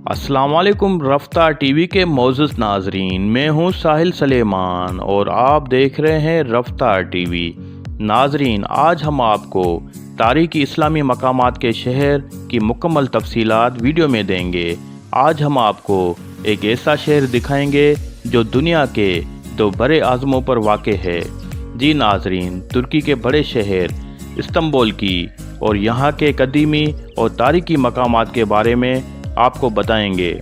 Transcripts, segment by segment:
अस्सलाम वालेकुम रफ्तार टीवी के मौजूद नाजरीन, मैं हूं साहिल सलेमान और आप देख रहे हैं रफ्तार टीवी। नाजरीन, आज हम आपको तारीखी इस्लामी मकामात के शहर की मुकम्मल तफसीलात वीडियो में देंगे। आज हम आपको एक ऐसा शहर दिखाएंगे जो दुनिया के दो बड़े आज़मों पर वाक़ है। जी नाजरीन, तुर्की के बड़े शहर इस्तांबुल की और यहाँ के कदीमी और तारीखी मकामात के बारे में आपको बताएंगे।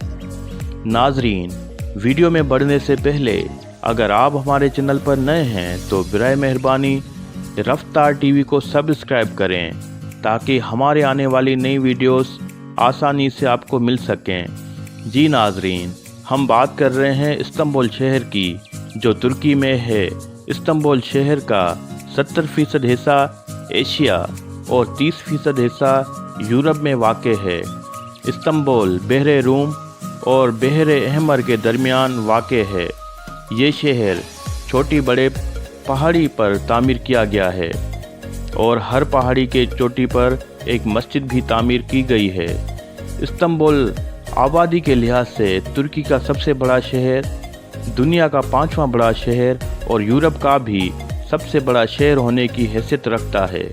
नाजरीन, वीडियो में बढ़ने से पहले अगर आप हमारे चैनल पर नए हैं तो बिराए मेहरबानी रफ्तार टीवी को सब्सक्राइब करें ताकि हमारे आने वाली नई वीडियोस आसानी से आपको मिल सकें। जी नाजरीन, हम बात कर रहे हैं इस्तांबुल शहर की जो तुर्की में है। इस्तांबुल शहर का 70% हिस्सा एशिया और 30% हिस्सा यूरोप में वाक़ है। इस्तांबुल बहरे रूम और बहरे अहमर के दरमियान वाक़ है। ये शहर छोटी बड़े पहाड़ी पर तामीर किया गया है और हर पहाड़ी के चोटी पर एक मस्जिद भी तामीर की गई है। इस्तांबुल आबादी के लिहाज से तुर्की का सबसे बड़ा शहर, दुनिया का 5वां बड़ा शहर और यूरोप का भी सबसे बड़ा शहर होने की हैसियत रखता है।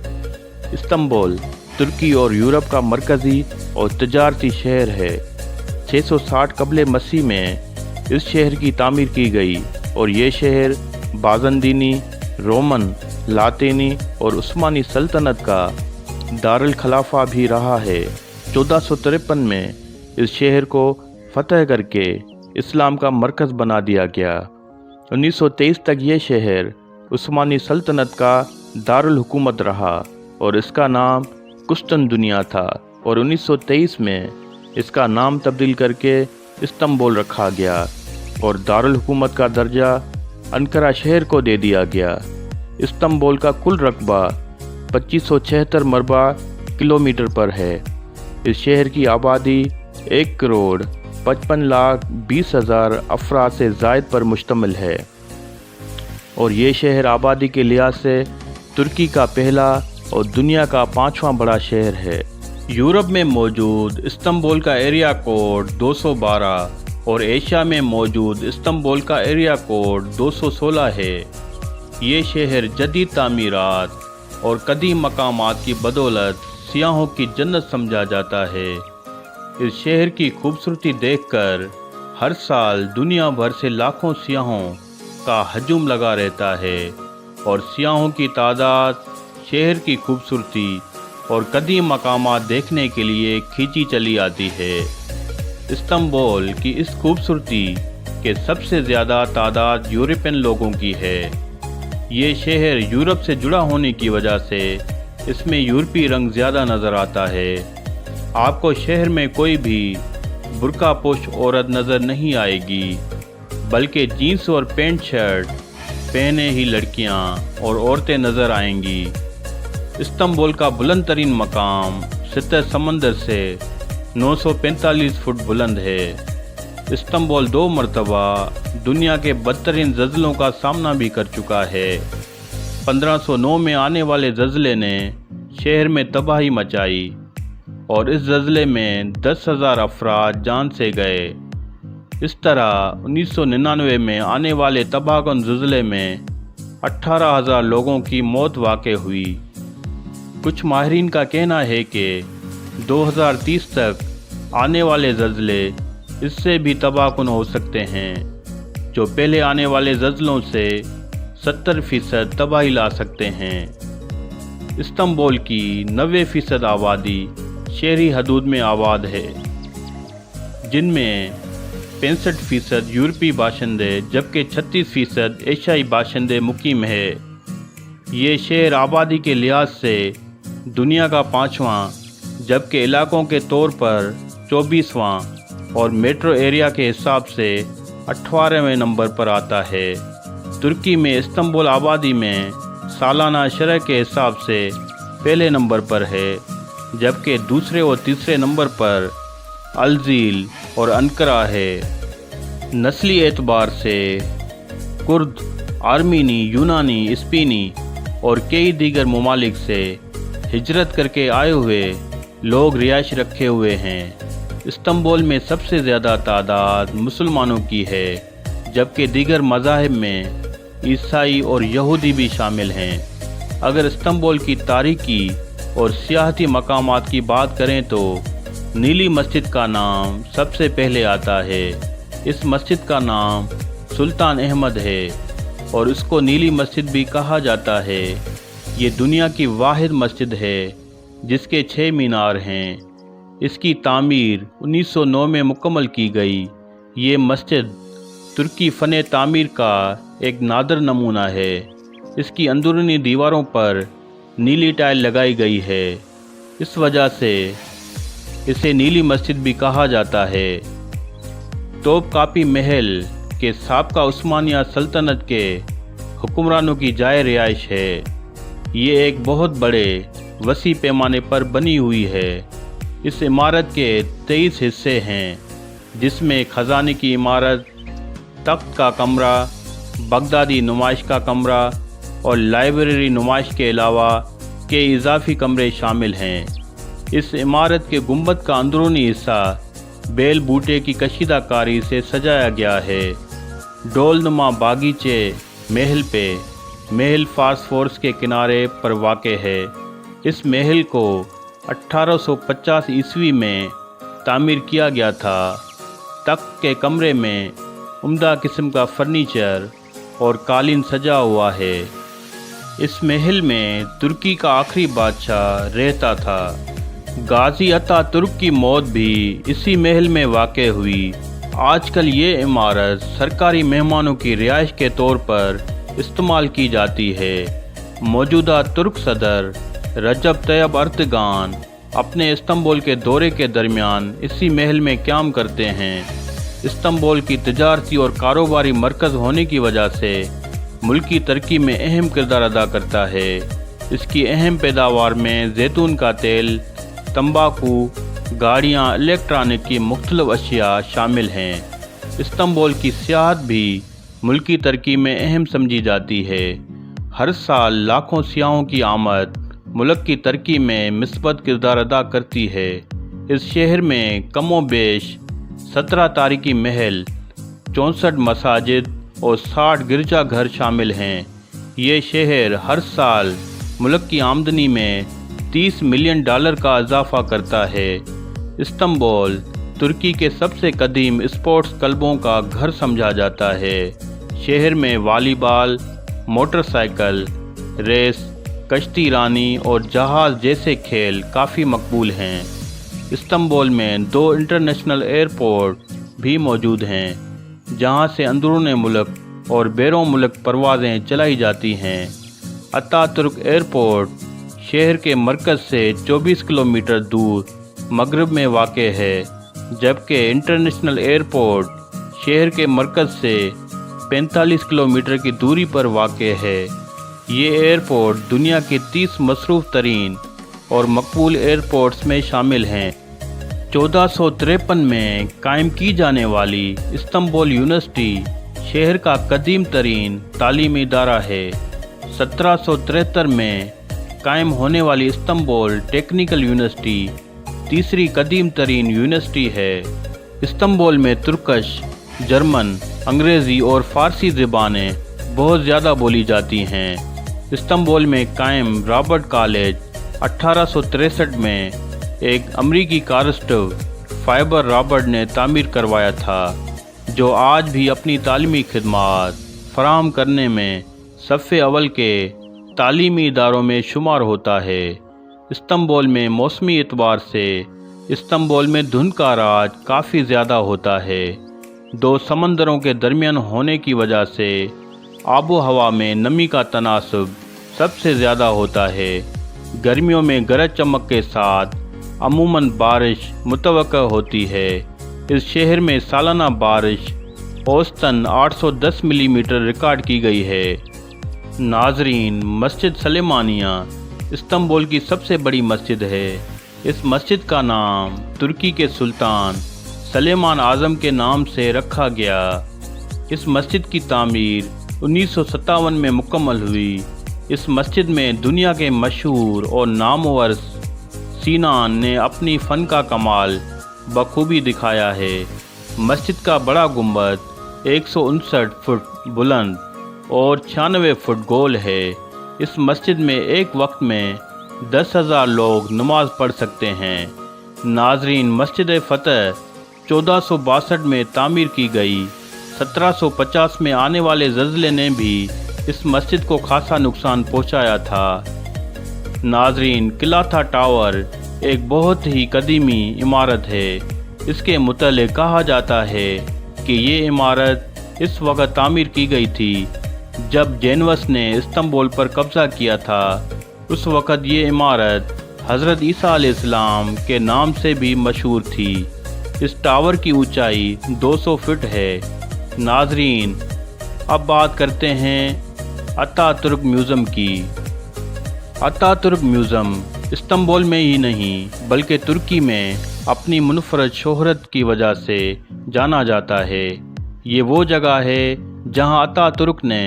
इस्तांबुल तुर्की और यूरोप का मरकज़ी और तजारती शहर है। 660 कबले मसीह में इस शहर की तामीर की गई और ये शहर बाज़ंदीनी, रोमन, लातीनी और उस्मानी सल्तनत का दारुल खलाफा भी रहा है। 1453 में इस शहर को फतह करके इस्लाम का मरकज़ बना दिया गया। 1923 तक ये शहर उस्मानी सल्तनत का दारुल हुकूमत रहा और इसका नाम कुस्तुनतुनिया था और 1923 में इसका नाम तब्दील करके इस्तांबुल रखा गया और दारुल हुकूमत का दर्जा अंकारा शहर को दे दिया गया। इस्तांबुल का कुल रकबा 2576 मरबा किलोमीटर पर है। इस शहर की आबादी 1,55,20,000 अफराद से ज़ायद पर मुश्तमिल है और ये शहर आबादी के लिहाज से तुर्की का पहला और दुनिया का 5वां बड़ा शहर है। यूरोप में मौजूद इस्तांबुल का एरिया कोड 212 और एशिया में मौजूद इस्तांबुल का एरिया कोड 216 है। ये शहर जदीद तामीरात और कदीम मकामात की बदौलत सियाहों की जन्नत समझा जाता है। इस शहर की खूबसूरती देखकर हर साल दुनिया भर से लाखों सियाहों का हजूम लगा रहता है और सियाहों की तादाद शहर की खूबसूरती और कदीम मकामात देखने के लिए खींची चली आती है। इस्तांबुल की इस खूबसूरती के सबसे ज़्यादा तादाद यूरोपियन लोगों की है। ये शहर यूरोप से जुड़ा होने की वजह से इसमें यूरोपी रंग ज़्यादा नज़र आता है। आपको शहर में कोई भी बुर्का पोश औरत नज़र नहीं आएगी, बल्कि जीन्स और पैंट शर्ट पहने ही लड़कियां और औरतें नज़र आएंगी। इस्तांबुल का बुलंद तरीन मकाम सतह समंदर से 945 फुट बुलंद है। इस्तांबुल 2 मरतबा दुनिया के बदतरीन ज़ल्ज़लों का सामना भी कर चुका है। 1509 में आने वाले ज़ल्ज़ले ने शहर में तबाही मचाई और इस ज़ल्ज़ले में 10,000 अफराद जान से गए। इस तरह 1999 में आने वाले तबाहकुन ज़ल्ज़ले में 18,000 लोगों की मौत वाक़ हुई। कुछ माहिरीन का कहना है कि 2030 तक आने वाले ज़ल्ज़ले इससे भी तबाहकुन हो सकते हैं, जो पहले आने वाले ज़ल्ज़लों से 70% तबाही ला सकते हैं। इस्तांबुल की 90% आबादी शहरी हदूद में आबाद है, जिनमें 65% यूरोपी बाशिंदे जबकि 36% एशियाई बाशिंदे मुकीम है। ये शहर आबादी के लिहाज से दुनिया का 5वां जबकि इलाकों के तौर पर 24वां और मेट्रो एरिया के हिसाब से 18वें नंबर पर आता है। तुर्की में इस्तांबुल आबादी में सालाना शरह के हिसाब से पहले नंबर पर है, जबकि दूसरे और तीसरे नंबर पर अल्जील और अंकारा है। नस्ली एतबार से कुर्द, आर्मीनी, यूनानी, स्पेनी और कई दीगर ममालिक से हिजरत करके आए हुए लोग रिहाइश रखे हुए हैं। استنبول میں سب سے زیادہ تعداد مسلمانوں کی ہے، جبکہ دیگر مذاہب میں عیسائی اور یہودی بھی شامل ہیں۔ اگر استنبول کی تاریخی اور سیاحتی مقامات کی بات کریں تو نیلی مسجد کا نام سب سے پہلے آتا ہے۔ اس مسجد کا نام سلطان احمد ہے اور اس کو نیلی مسجد بھی کہا جاتا ہے۔ یہ دنیا کی واحد مسجد ہے جس کے 6 مینار ہیں۔ اس کی تعمیر 1909 میں مکمل کی گئی۔ یہ مسجد ترکی فن تعمیر کا ایک نادر نمونہ ہے۔ اس کی اندرونی دیواروں پر نیلی ٹائل لگائی گئی ہے، اس وجہ سے اسے نیلی مسجد بھی کہا جاتا ہے۔ توپ کاپی محل کے سابقہ عثمانیہ سلطنت کے حکمرانوں کی جائے رہائش ہے۔ یہ ایک بہت بڑے وسیع پیمانے پر بنی ہوئی ہے۔ اس عمارت کے 23 حصے ہیں، جس میں خزانے کی عمارت، تخت کا کمرہ، بغدادی نمائش کا کمرہ اور لائبریری نمائش کے علاوہ کئی اضافی کمرے شامل ہیں۔ اس عمارت کے گنبد کا اندرونی حصہ بیل بوٹے کی کشیدہ کاری سے سجایا گیا ہے۔ ڈول نما باغیچے محل فاسفورس کے کنارے پر واقع ہے۔ اس محل کو 1850 عیسوی میں تعمیر کیا گیا تھا۔ تخت کے کمرے میں عمدہ قسم کا فرنیچر اور قالین سجا ہوا ہے۔ اس محل میں ترکی کا آخری بادشاہ رہتا تھا۔ غازی اتا ترک کی موت بھی اسی محل میں واقع ہوئی۔ آج کل یہ عمارت سرکاری مہمانوں کی رہائش کے طور پر استعمال کی جاتی ہے۔ موجودہ ترک صدر رجب طیب اردگان اپنے استنبول کے دورے کے درمیان اسی محل میں قیام کرتے ہیں۔ استنبول کی تجارتی اور کاروباری مرکز ہونے کی وجہ سے ملکی ترقی میں اہم کردار ادا کرتا ہے۔ اس کی اہم پیداوار میں زیتون کا تیل، تمباکو، گاڑیاں، الیکٹرانک کی مختلف اشیاء شامل ہیں۔ استنبول کی سیاحت بھی ملکی ترقی میں اہم سمجھی جاتی ہے۔ ہر سال لاکھوں سیاحوں کی آمد ملک کی ترقی میں مثبت کردار ادا کرتی ہے۔ اس شہر میں کم و بیش 17 تاریخی محل، 64 مساجد اور 60 گرجا گھر شامل ہیں۔ یہ شہر ہر سال ملک کی آمدنی میں $30 ملین کا اضافہ کرتا ہے۔ استنبول ترکی کے سب سے قدیم اسپورٹس کلبوں کا گھر سمجھا جاتا ہے۔ شہر میں والی بال، موٹر سائیکل ریس، کشتی رانی اور جہاز جیسے کھیل کافی مقبول ہیں۔ استنبول میں 2 انٹرنیشنل ایئرپورٹ بھی موجود ہیں، جہاں سے اندرون ملک اور بیرون ملک پروازیں چلائی جاتی ہیں۔ اتا ترک ایئرپورٹ شہر کے مرکز سے 24 کلومیٹر دور مغرب میں واقع ہے، جبکہ انٹرنیشنل ایئرپورٹ شہر کے مرکز سے 45 کلومیٹر کی دوری پر واقع ہے۔ یہ ایئرپورٹ دنیا کے 30 مصروف ترین اور مقبول ایئرپورٹس میں شامل ہیں۔ 1453 میں قائم کی جانے والی استنبول یونیورسٹی شہر کا قدیم ترین تعلیمی ادارہ ہے۔ 1773 میں قائم ہونے والی استنبول ٹیکنیکل یونیورسٹی تیسری قدیم ترین یونیورسٹی ہے۔ استنبول میں ترکش، جرمن، انگریزی اور فارسی زبانیں بہت زیادہ بولی جاتی ہیں۔ استنبول میں قائم رابرٹ کالج 1863 میں ایک امریکی کارسٹو فائبر رابرٹ نے تعمیر کروایا تھا، جو آج بھی اپنی تعلیمی خدمات فراہم کرنے میں صف اول کے تعلیمی اداروں میں شمار ہوتا ہے۔ استنبول میں موسمی اعتبار سے استنبول میں دھند کا راج کافی زیادہ ہوتا ہے۔ 2 سمندروں کے درمیان ہونے کی وجہ سے آب و ہوا میں نمی کا تناسب سب سے زیادہ ہوتا ہے۔ گرمیوں میں گرج چمک کے ساتھ عموماً بارش متوقع ہوتی ہے۔ اس شہر میں سالانہ بارش اوسطاً 810 ملی میٹر ریکارڈ کی گئی ہے۔ ناظرین، مسجد سلیمانیہ استنبول کی سب سے بڑی مسجد ہے۔ اس مسجد کا نام ترکی کے سلطان سلیمان اعظم کے نام سے رکھا گیا۔ اس مسجد کی تعمیر 1957 میں مکمل ہوئی۔ اس مسجد میں دنیا کے مشہور اور نامور سینان نے اپنی فن کا کمال बखूबी दिखाया है। मस्जिद का बड़ा गुंबद 159 फुट बुलंद और 96 फुट गोल है। इस मस्जिद में एक वक्त में 10,000 लोग नमाज पढ़ सकते हैं। नाजरीन, मस्जिद फ़तह 1462 में तामीर की गई। 1750 में आने वाले ज़ल्ज़ले ने भी इस मस्जिद को खासा नुकसान पहुंचाया था। नाजरीन, किला टावर एक बहुत ही कदीमी इमारत है। इसके मुतालिक कहा जाता है कि ये इमारत इस वक्त तामीर की गई थी जब जेनवस ने इस्तांबुल पर कब्ज़ा किया था। उस वक़्त ये इमारत हज़रत ईसा अलैहिस्सलाम के नाम से भी मशहूर थी। इस टावर की ऊंचाई 200 फुट है। नाजरीन, अब बात करते हैं अतातुर्क म्यूज़ियम की। अतातुर्क म्यूज़ियम इस्तांबुल में ही नहीं बल्कि तुर्की में अपनी मुनफरद शोहरत की वजह से जाना जाता है। ये वो जगह है जहां अतातुर्क ने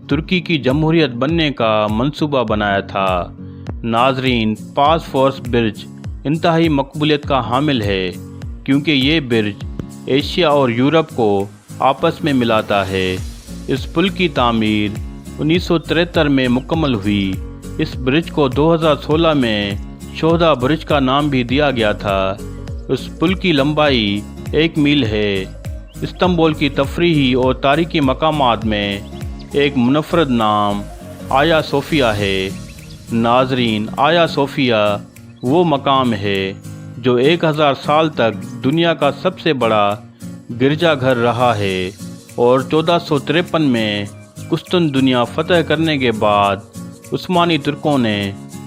तुर्की की जमहूरियत बनने का मंसूबा बनाया था। नाजरीन, बॉस्फोरस ब्रिज इंतहाई मकबूलियत का हामिल है क्योंकि ये ब्रिज एशिया और यूरोप को आपस में मिलाता है। इस पुल की तामीर 1973 में मुकम्मल हुई। इस ब्रिज को 2016 में शोहदा ब्रिज का नाम भी दिया गया था। उस पुल की लंबाई 1 मील है। इस्तांबुल की तफरीही और तारीखी मकामात में एक मुनफरद नाम आया सोफिया है। नाजरीन, आया सोफिया वो मकाम है जो 1000 साल तक दुनिया का सबसे बड़ा गिरजाघर रहा है और 1453 में कुस्तुनतुनिया फतह करने के बाद उस्मानी तुर्कों ने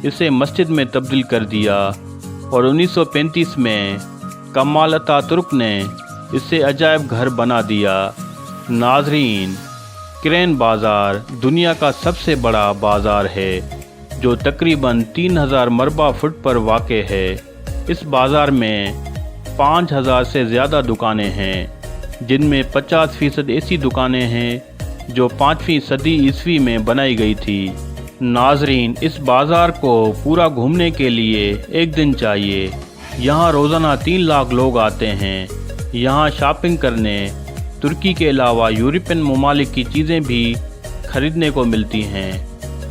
इसे मस्जिद में तब्दील कर दिया और 1935 में कमाल अतातुर्क ने इसे अजायब घर बना दिया। नाजरीन, क्रेन बाज़ार दुनिया का सबसे बड़ा बाज़ार है जो तकरीबन 3000 मरबा फुट पर वाक़ है। इस बाज़ार में 5000 से ज़्यादा दुकानें हैं जिनमें 50% ऐसी दुकानें हैं जो 5वीं सदी ईस्वी में बनाई गई थी। नाजरीन, इस बाज़ार को पूरा घूमने के लिए एक दिन चाहिए। यहाँ रोज़ाना 3 लाख लोग आते हैं। यहाँ शॉपिंग करने तुर्की के अलावा यूरोपियन ममालिक की चीज़ें भी खरीदने को मिलती हैं।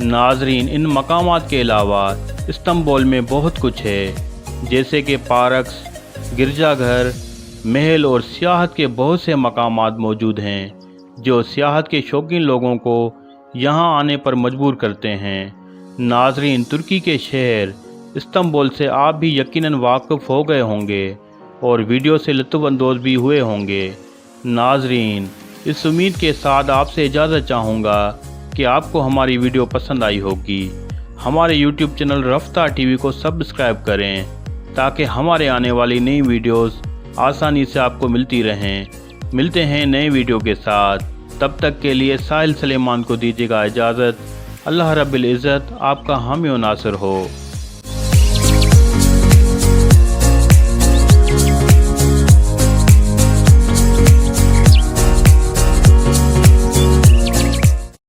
नाजरीन, इन मकामात के अलावा इस्तांबुल में बहुत कुछ है जैसे कि पार्क्स, गिरजाघर, महल और सियाहत के बहुत से मकामात मौजूद हैं जो सियाहत के शौकीन लोगों को यहाँ आने पर मजबूर करते हैं। नाजरीन, तुर्की के शहर इस्तांबुल से आप भी यकीनन वाकिफ़ हो गए होंगे और वीडियो से लुत्फ़अंदोज़ भी हुए होंगे। नाजरीन, इस उम्मीद के साथ आपसे इजाज़त चाहूँगा कि आपको हमारी वीडियो पसंद आई होगी। हमारे यूट्यूब चैनल रफ्तार टीवी को सब्सक्राइब करें ताकि हमारे आने वाली नई वीडियोस आसानी से आपको मिलती रहें। मिलते हैं नए वीडियो के साथ, तब तक के लिए साहिल सलेमान को दीजिएगा इजाज़त। अल्लाह रब्बिल इज़्ज़त आपका हामी व नासिर हो।